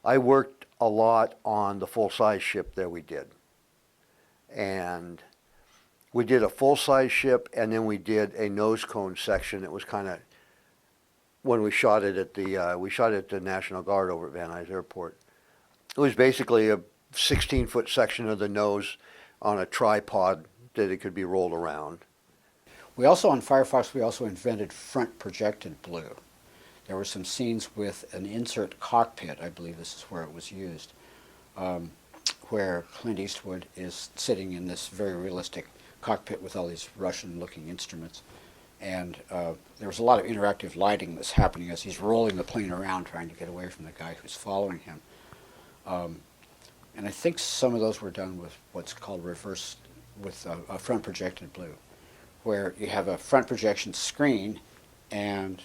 I worked a lot on the full-size ship that we did. And we did a full-size ship, and then we did a nose cone section. It was kind of, when we shot it at the National Guard over at Van Nuys Airport. It was basically a 16-foot section of the nose on a tripod that it could be rolled around. We also, on FIREFOX, we also invented front projected blue. There were some scenes with an insert cockpit, I believe this is where it was used, where Clint Eastwood is sitting in this very realistic cockpit with all these Russian-looking instruments. And there was a lot of interactive lighting that's happening as he's rolling the plane around trying to get away from the guy who's following him. And I think some of those were done with what's called reverse, with a front projected blue, where you have a front projection screen, and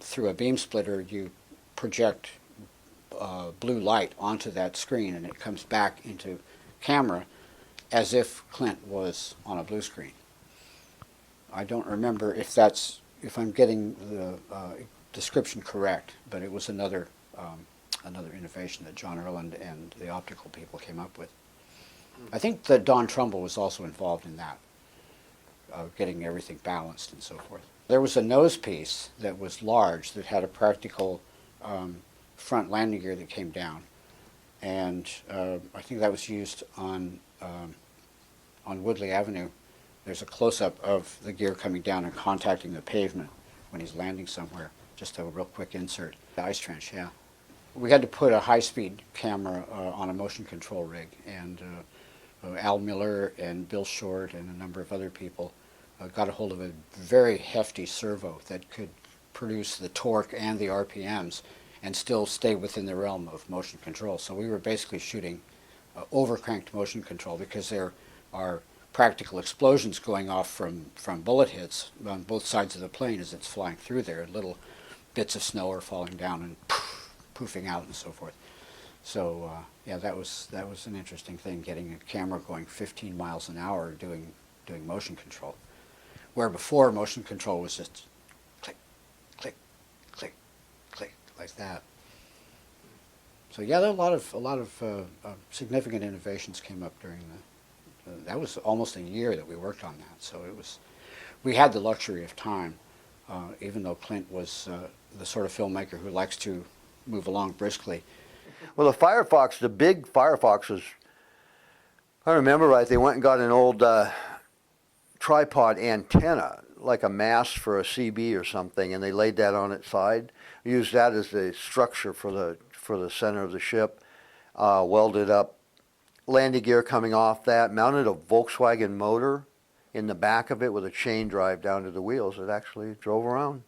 through a beam splitter you project blue light onto that screen, and it comes back into camera as if Clint was on a blue screen. I don't remember if I'm getting the description correct, but it was another innovation that John Erland and the optical people came up with. I think that Don Trumbull was also involved in that, getting everything balanced and so forth. There was a nose piece that was large that had a practical front landing gear that came down, and I think that was used on Woodley Avenue. There's a close-up of the gear coming down and contacting the pavement when he's landing somewhere. Just a real quick insert. The ice trench, yeah. We had to put a high-speed camera on a motion control rig, and Al Miller and Bill Short and a number of other people got a hold of a very hefty servo that could produce the torque and the RPMs and still stay within the realm of motion control. So we were basically shooting over-cranked motion control, because there are practical explosions going off from bullet hits on both sides of the plane as it's flying through there. Little bits of snow are falling down and poofing out and so forth. So yeah, that was an interesting thing, getting a camera going 15 miles an hour doing motion control, where before motion control was just click, click, click, click, like that. So yeah, there are a lot of significant innovations came up during that was almost a year that we worked on that. So we had the luxury of time, even though Clint was the sort of filmmaker who likes to move along briskly. Well, the big FIREFOXes, if I remember right, they went and got an old tripod antenna, like a mast for a CB or something, and they laid that on its side. Used that as the structure for the center of the ship, welded up landing gear coming off that, mounted a Volkswagen motor in the back of it with a chain drive down to the wheels. It actually drove around.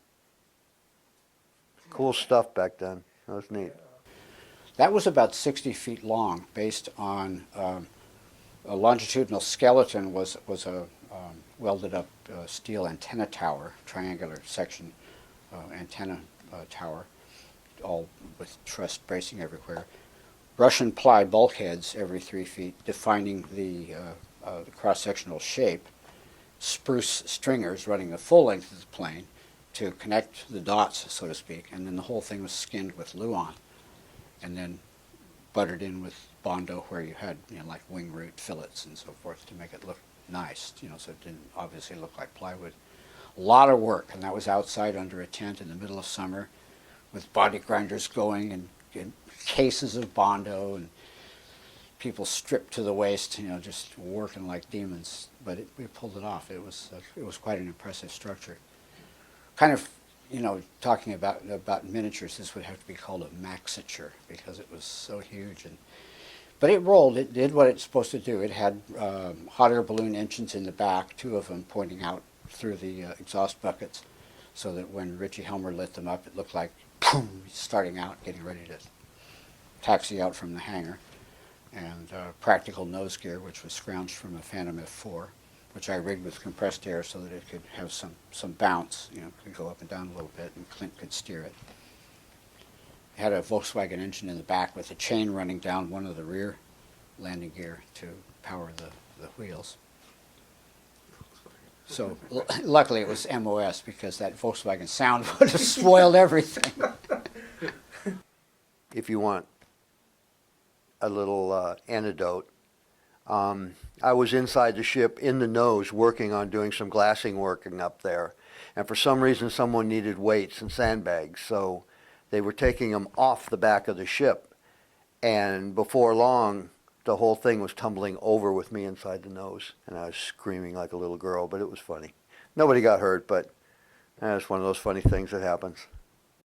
Cool stuff back then. That was neat. That was about 60 feet long, based on a longitudinal skeleton was a welded up steel antenna tower, triangular section antenna tower, all with truss bracing everywhere. Russian ply bulkheads every 3 feet, defining the cross-sectional shape. Spruce stringers running the full length of the plane to connect the dots, so to speak, and then the whole thing was skinned with Luan, and then buttered in with Bondo, where you had, like wing root fillets and so forth to make it look nice, so it didn't obviously look like plywood. A lot of work, and that was outside under a tent in the middle of summer, with body grinders going and cases of Bondo and people stripped to the waist, just working like demons. But we pulled it off. It was quite an impressive structure. Kind of, talking about miniatures, this would have to be called a maxiture, because it was so huge. But it rolled. It did what it's supposed to do. It had hot air balloon engines in the back, 2 of them pointing out through the exhaust buckets, so that when Richie Helmer lit them up, it looked like boom, starting out, getting ready to taxi out from the hangar. And practical nose gear, which was scrounged from a Phantom F4, which I rigged with compressed air so that it could have some bounce, could go up and down a little bit, and Clint could steer it. It had a Volkswagen engine in the back with a chain running down one of the rear landing gear to power the wheels. So luckily it was MOS, because that Volkswagen sound would have spoiled everything. if you want a little anecdote. I was inside the ship in the nose working on doing some glassing working up there. And for some reason, someone needed weights and sandbags. So they were taking them off the back of the ship. And before long, the whole thing was tumbling over with me inside the nose. And I was screaming like a little girl, but it was funny. Nobody got hurt, but it's one of those funny things that happens.